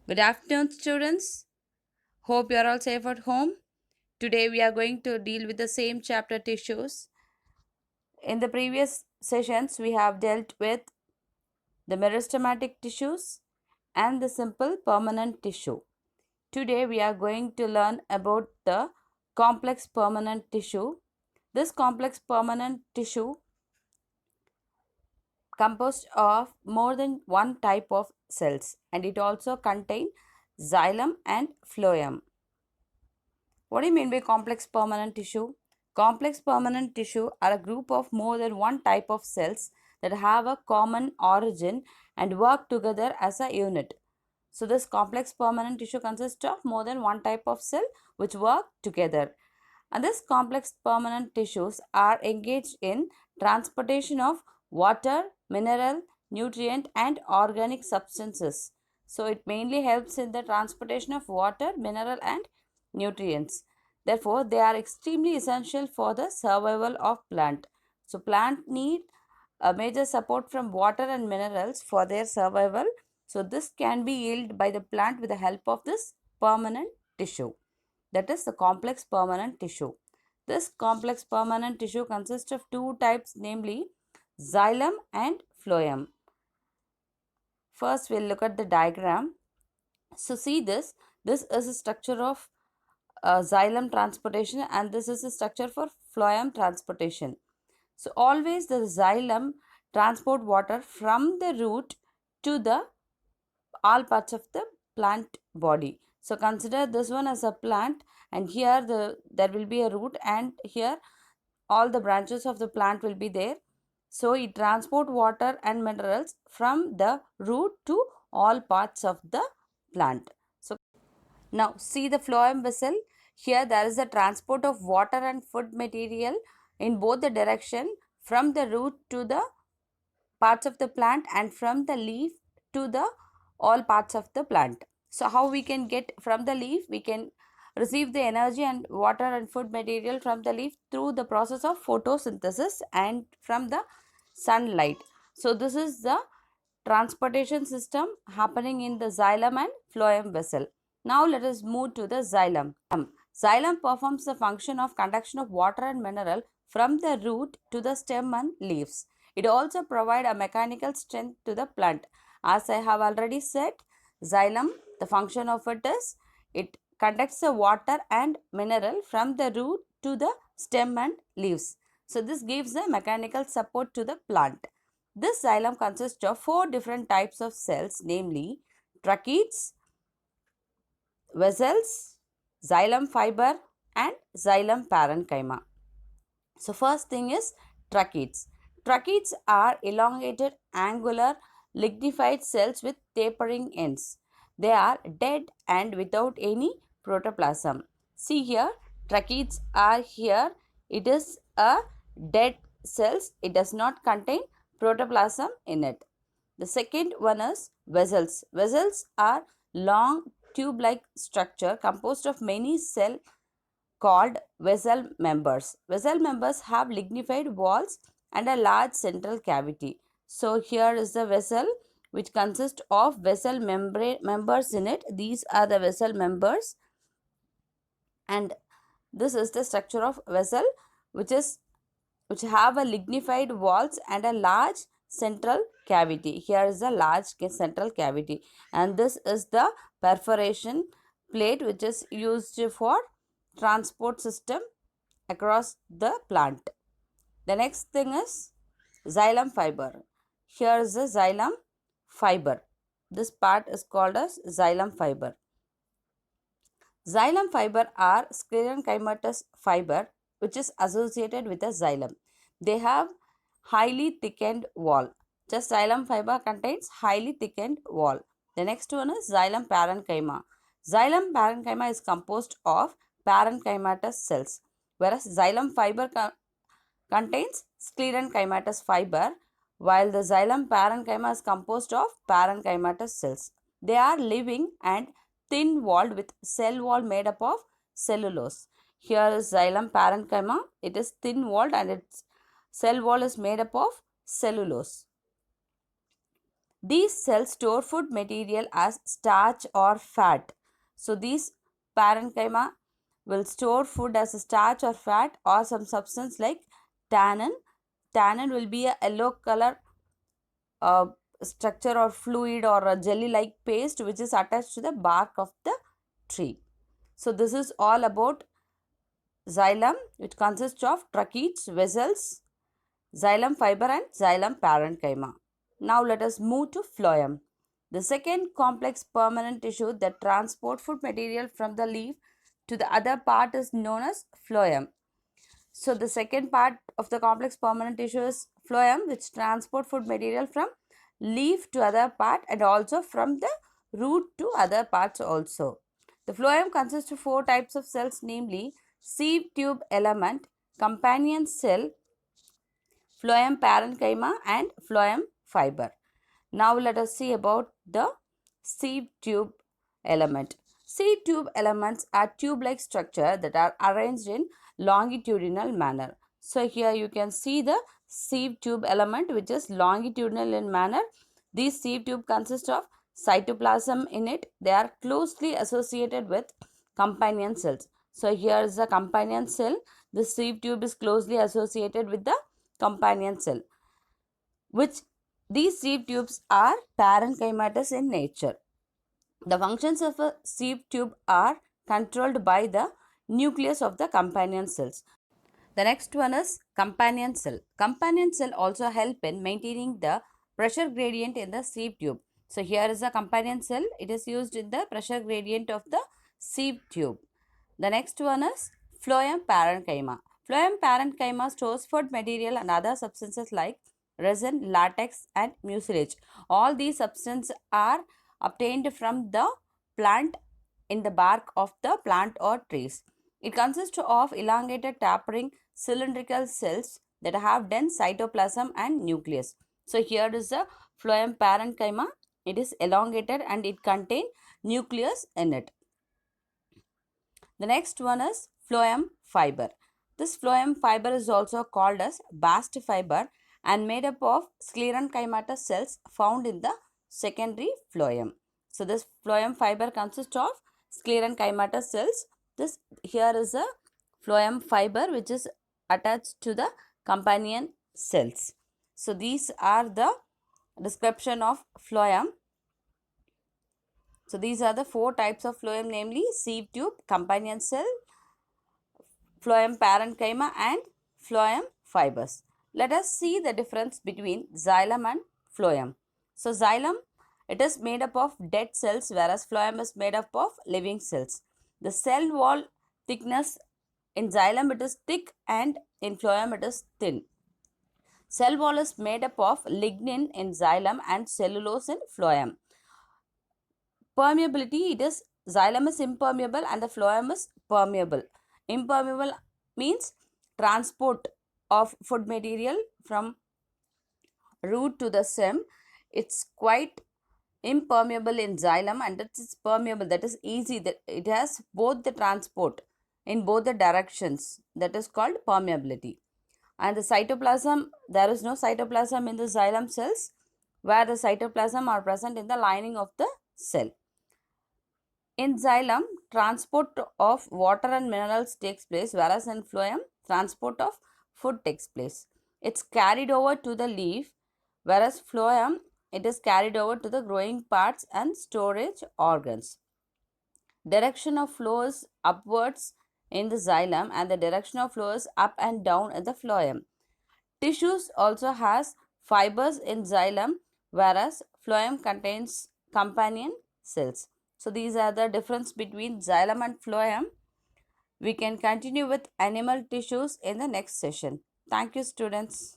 Good afternoon, students. Hope you are all safe at home. Today, we are going to deal with the same chapter tissues. In the previous sessions, we have dealt with the meristematic tissues and the simple permanent tissue. Today, we are going to learn about the complex permanent tissue. This complex permanent tissue composed of more than one type of cells, and it also contains xylem and phloem. What do you mean by complex permanent tissue? Complex permanent tissue are a group of more than one type of cells that have a common origin and work together as a unit. So this complex permanent tissue consists of more than one type of cell which work together. And this complex permanent tissues are engaged in transportation of water, mineral, nutrient and organic substances. So it mainly helps in the transportation of water, mineral and nutrients. Therefore, they are extremely essential for the survival of plant. So plant need a major support from water and minerals for their survival. So this can be yielded by the plant with the help of this permanent tissue, that is the complex permanent tissue. This complex permanent tissue consists of two types, namely xylem and phloem. First, we'll look at the diagram. So see this is a structure of xylem transportation and this is a structure for phloem transportation. So always the xylem transport water from the root to the all parts of the plant body. So consider this one as a plant, and here there will be a root, and here all the branches of the plant will be there. So it transport water and minerals from the root to all parts of the plant. So now see the phloem vessel. Here there is a transport of water and food material in both the direction, from the root to the parts of the plant and from the leaf to the all parts of the plant. So how we can get from the leaf? We can receive the energy and water and food material from the leaf through the process of photosynthesis and from the sunlight. So this is the transportation system happening in the xylem and phloem vessel. Now let us move to the xylem. Xylem performs the function of conduction of water and mineral from the root to the stem and leaves. It also provides a mechanical strength to the plant. As I have already said, xylem, the function of it is it conducts the water and mineral from the root to the stem and leaves. So this gives a mechanical support to the plant. This xylem consists of four different types of cells, namely tracheids, vessels, xylem fiber and xylem parenchyma. So first thing is tracheids. Tracheids are elongated, angular, lignified cells with tapering ends. They are dead and without any protoplasm. See here, tracheids are here. It is a dead cells. It does not contain protoplasm in it. The second one is vessels. Vessels are long tube-like structure composed of many cells called vessel members. Vessel members have lignified walls and a large central cavity. So here is the vessel which consists of vessel membrane members in it. These are the vessel members, and this is the structure of vessel which have a lignified walls and a large central cavity. Here is a large central cavity, and this is the perforation plate which is used for transport system across the plant. The next thing is xylem fiber. Here is the xylem fiber. This part is called as xylem fiber. Xylem fiber are sclerenchymatous fiber which is associated with the xylem. They have highly thickened wall. Just xylem fiber contains highly thickened wall. The next one is xylem parenchyma. Xylem parenchyma is composed of parenchymatous cells, whereas xylem fiber contains sclerenchymatous fiber, while the xylem parenchyma is composed of parenchymatous cells. They are living and thin walled with cell wall made up of cellulose. Here is xylem parenchyma. It is thin walled and its cell wall is made up of cellulose. These cells store food material as starch or fat. So these parenchyma will store food as a starch or fat or some substance like tannin. Tannin will be a yellow color uh, structure or fluid or a jelly like paste which is attached to the bark of the tree. So this is all about xylem, which consists of tracheids, vessels, xylem fiber and xylem parenchyma. Now let us move to phloem. The second complex permanent tissue that transport food material from the leaf to the other part is known as phloem. So the second part of the complex permanent tissue is phloem, which transport food material from leaf to other part and also from the root to other parts also. The phloem consists of four types of cells, namely sieve tube element, companion cell, phloem parenchyma and phloem fiber. Now let us see about the sieve tube element. Sieve tube elements are tube-like structure that are arranged in longitudinal manner. So here you can see the sieve tube element which is longitudinal in manner. These sieve tube consist of cytoplasm in it. They are closely associated with companion cells. So here is the companion cell. The sieve tube is closely associated with the companion cell, which these sieve tubes are parenchymatous in nature. The functions of a sieve tube are controlled by the nucleus of the companion cells. The next one is companion cell. Companion cell also help in maintaining the pressure gradient in the sieve tube. So here is a companion cell. It is used in the pressure gradient of the sieve tube. The next one is phloem parenchyma. Phloem parenchyma stores food material and other substances like resin, latex and mucilage. All these substances are obtained from the plant in the bark of the plant or trees. It consists of elongated tapering cylindrical cells that have dense cytoplasm and nucleus. So here is the phloem parenchyma. It is elongated and it contains nucleus in it. The next one is phloem fiber. This phloem fiber is also called as bast fiber and made up of sclerenchymatous cells found in the secondary phloem. So this phloem fiber consists of sclerenchymatous cells. This here is a phloem fiber which is attached to the companion cells. So these are the description of phloem. So these are the four types of phloem, namely sieve tube, companion cell, phloem parenchyma and phloem fibers. Let us see the difference between xylem and phloem. So xylem, it is made up of dead cells, whereas phloem is made up of living cells. The cell wall thickness in xylem it is thick and in phloem it is thin. Cell wall is made up of lignin in xylem and cellulose in phloem. Permeability, it is xylem is impermeable and the phloem is permeable. Impermeable means transport of food material from root to the stem. It's quite impermeable in xylem and it is permeable, that is easy, that it has both the transport in both the directions, that is called permeability. And the cytoplasm, there is no cytoplasm in the xylem cells, where the cytoplasm are present in the lining of the cell. In xylem, transport of water and minerals takes place, whereas in phloem, transport of food takes place. It's carried over to the leaf, whereas phloem, it is carried over to the growing parts and storage organs. Direction of flow is upwards in the xylem and the direction of flow is up and down in the phloem. Tissues also has fibers in xylem, whereas phloem contains companion cells. So these are the difference between xylem and phloem. We can continue with animal tissues in the next session. Thank you, students.